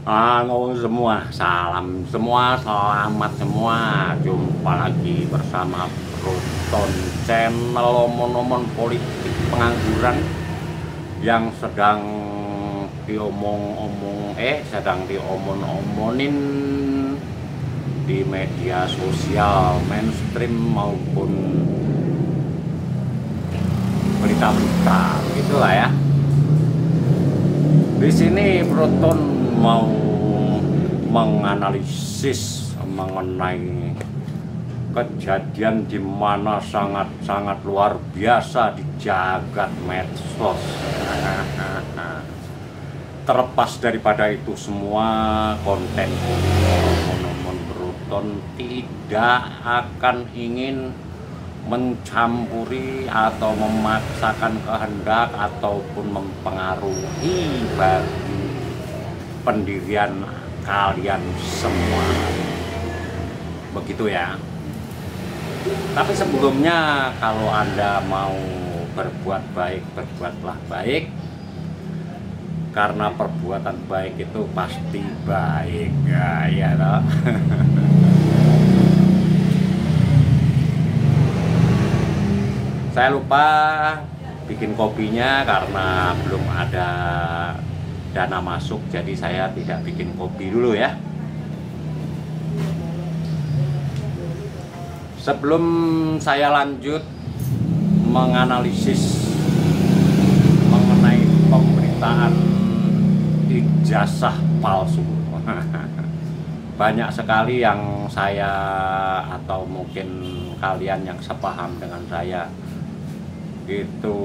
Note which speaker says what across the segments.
Speaker 1: Halo semua, salam semua, selamat semua. Jumpa lagi bersama Broton channel omon-omon politik pengangguran yang sedang diomon-omonin di media sosial mainstream maupun berita-berita, gitulah ya. Di sini Broton mau menganalisis mengenai kejadian di mana sangat-sangat luar biasa di jagat medsos. Terlepas daripada itu semua, konten omon-omon Broton tidak akan ingin mencampuri atau memaksakan kehendak ataupun mempengaruhi bagi pendirian kalian semua, begitu ya. Tapi sebelumnya, kalau Anda mau berbuat baik, berbuatlah baik, karena perbuatan baik itu pasti baik ya toh. Saya lupa bikin kopinya karena belum ada dana masuk, jadi saya tidak bikin kopi dulu ya. Sebelum saya lanjut menganalisis mengenai pemberitaan ijazah palsu, banyak sekali yang saya atau mungkin kalian yang sepaham dengan saya itu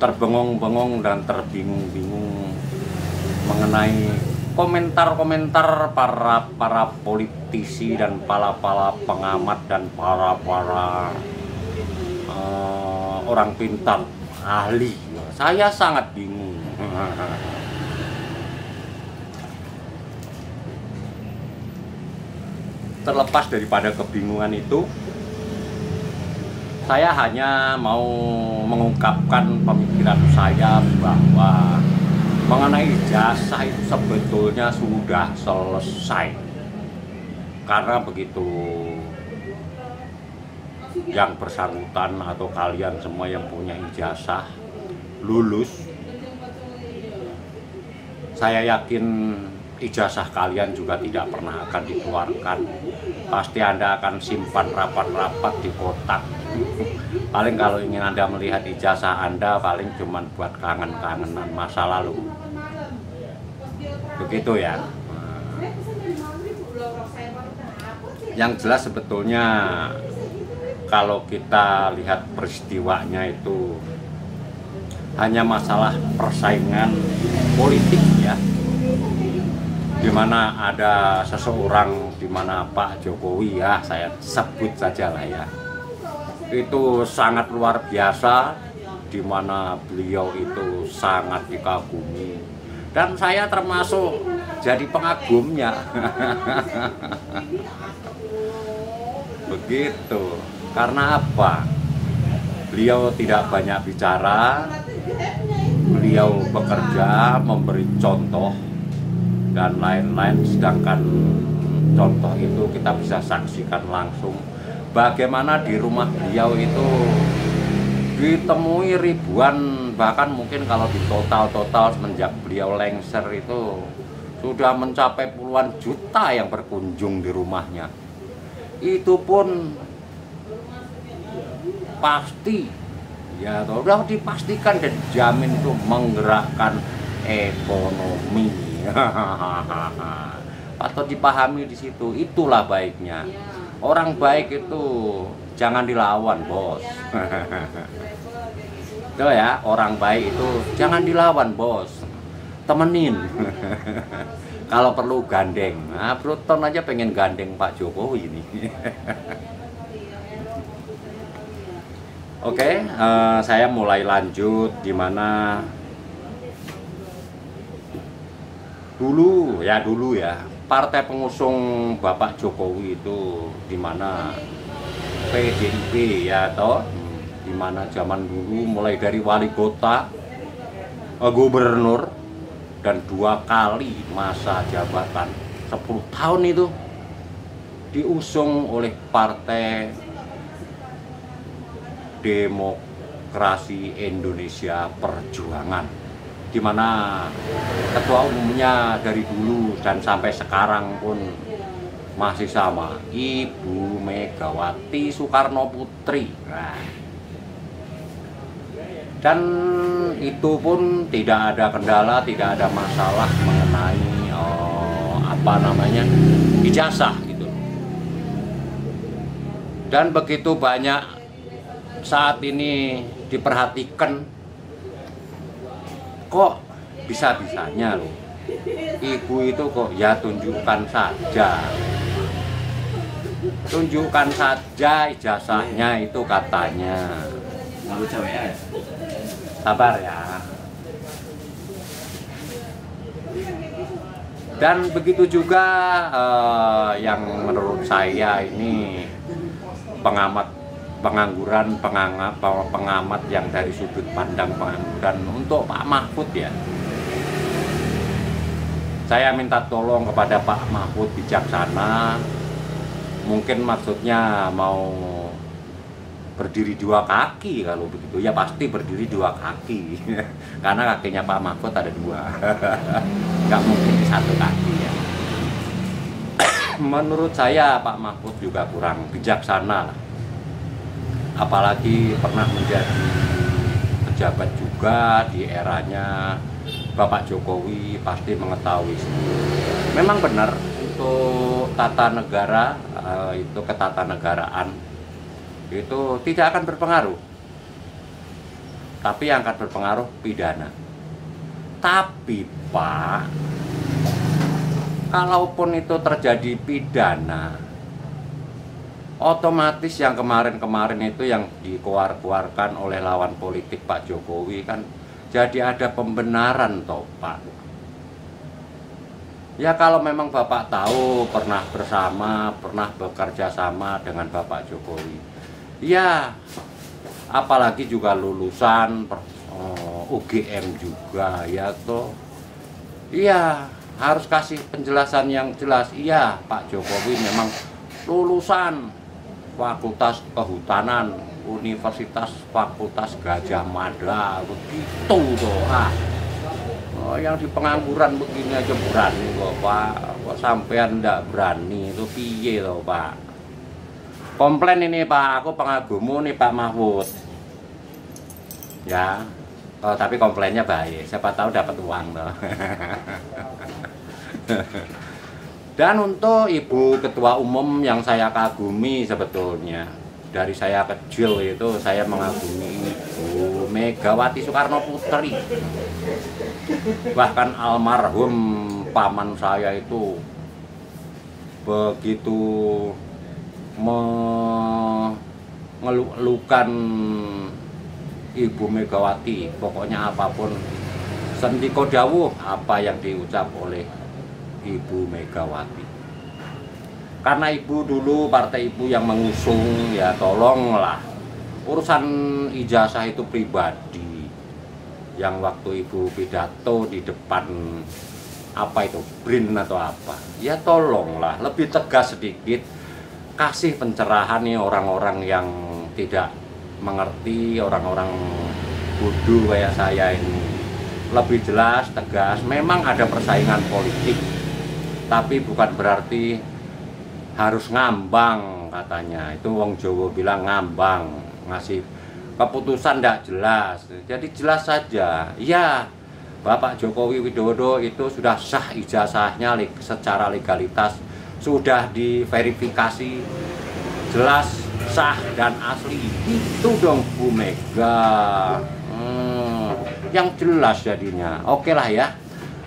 Speaker 1: terbengong-bengong dan terbingung-bingung mengenai komentar-komentar para politisi dan para pengamat dan para orang pintar ahli. Saya sangat bingung. Terlepas daripada kebingungan itu, saya hanya mau mengungkapkan pemikiran saya bahwa mengenai ijazah itu sebetulnya sudah selesai. Karena begitu yang bersangkutan atau kalian semua yang punya ijazah lulus, saya yakin ijazah kalian juga tidak pernah akan dikeluarkan. Pasti Anda akan simpan rapat-rapat di kotak. Paling kalau ingin Anda melihat ijazah Anda, paling cuma buat kangen-kangenan masa lalu. Begitu ya. Yang jelas sebetulnya kalau kita lihat peristiwanya itu hanya masalah persaingan politik ya. Dimana ada seseorang, dimana Pak Jokowi ya, saya sebut saja lah ya, itu sangat luar biasa, dimana beliau itu sangat dikagumi dan saya termasuk jadi pengagumnya. Begitu. Karena apa? Beliau tidak banyak bicara, beliau bekerja, memberi contoh dan lain-lain, sedangkan contoh itu kita bisa saksikan langsung bagaimana di rumah beliau itu ditemui ribuan, bahkan mungkin kalau di total semenjak beliau lengser itu sudah mencapai puluhan juta yang berkunjung di rumahnya. Itu pun pasti ya sudah dipastikan dan dijamin itu menggerakkan ekonomi. Patut dipahami di situ. Itulah baiknya. Orang baik itu jangan dilawan, bos. Itu ya, orang baik itu jangan dilawan, bos. Temenin. Kalau perlu gandeng. Nah, Broton aja pengen gandeng Pak Jokowi ini. Oke, saya mulai lanjut di mana dulu ya partai pengusung Bapak Jokowi itu di mana PDIP ya toh, di mana zaman dulu mulai dari wali kota, gubernur, dan 2 kali masa jabatan 10 tahun itu diusung oleh Partai Demokrasi Indonesia Perjuangan, di mana ketua umumnya dari dulu dan sampai sekarang pun masih sama, Ibu Megawati Soekarno Putri. Nah, dan itu pun tidak ada kendala, tidak ada masalah mengenai ijazah gitu. Dan begitu banyak saat ini diperhatikan, kok bisa-bisanya loh ibu itu kok ya tunjukkan saja ijazahnya itu katanya. Sabar ya. Dan begitu juga yang menurut saya ini pengamat yang dari sudut pandang pengangguran untuk Pak Mahfud ya. Saya minta tolong kepada Pak Mahfud bijaksana. Mungkin maksudnya mau berdiri 2 kaki, kalau begitu ya pasti berdiri 2 kaki. Karena kakinya Pak Mahfud ada 2. Nggak mungkin di 1 kaki ya. Menurut saya Pak Mahfud juga kurang bijaksana, apalagi pernah menjadi pejabat juga di eranya Bapak Jokowi, pasti mengetahui sendiri. Memang benar untuk tata negara, itu ketatanegaraan itu tidak akan berpengaruh, tapi yang akan berpengaruh pidana. Tapi Pak, kalaupun itu terjadi pidana, otomatis yang kemarin-kemarin itu yang dikeluarkan oleh lawan politik Pak Jokowi kan jadi ada pembenaran toh Pak. Ya kalau memang Bapak tahu pernah bersama, pernah bekerja sama dengan Bapak Jokowi, ya apalagi juga lulusan UGM juga ya toh. Iya, harus kasih penjelasan yang jelas. Iya, Pak Jokowi memang lulusan Fakultas Kehutanan Universitas Fakultas Gajah Mada, begitu toh. Yang di pengangguran begini aja berani kok Pak, kok sampean ndak berani itu piye toh Pak. Komplain ini Pak, aku pengagummu nih Pak Mahfud ya. Tapi komplainnya baik, siapa tahu dapat uang toh. Dan untuk Ibu Ketua Umum yang saya kagumi sebetulnya, dari saya kecil itu saya mengagumi Ibu Megawati Soekarno Putri. Bahkan almarhum paman saya itu begitu mengeluhkan Ibu Megawati, pokoknya apapun sendiko dawuh apa yang diucap oleh Ibu Megawati. Karena Ibu dulu partai Ibu yang mengusung, ya tolonglah urusan ijazah itu pribadi. Yang waktu Ibu pidato di depan apa itu BRIN atau apa, ya tolonglah lebih tegas sedikit, kasih pencerahan nih orang-orang yang tidak mengerti, orang-orang bodoh kayak saya ini. Lebih jelas, tegas. Memang ada persaingan politik, tapi bukan berarti harus ngambang katanya. Itu wong Jawa bilang ngambang, ngasih keputusan tidak jelas. Jadi jelas saja. Ya, Bapak Jokowi Widodo itu sudah sah ijazahnya secara legalitas, sudah diverifikasi jelas, sah dan asli. Itu dong Bu Mega. Yang jelas jadinya. Oke lah ya.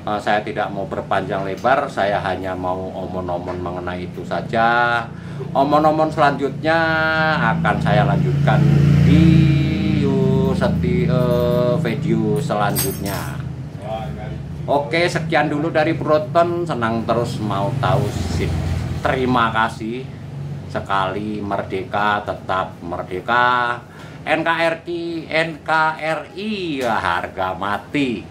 Speaker 1: Saya tidak mau berpanjang lebar, saya hanya mau omon-omon mengenai itu saja. Omon-omon selanjutnya akan saya lanjutkan di video selanjutnya. Oke, sekian dulu dari Broton. Senang terus mau tahu sih. Terima kasih sekali. Merdeka tetap merdeka. NKRI, NKRI harga mati.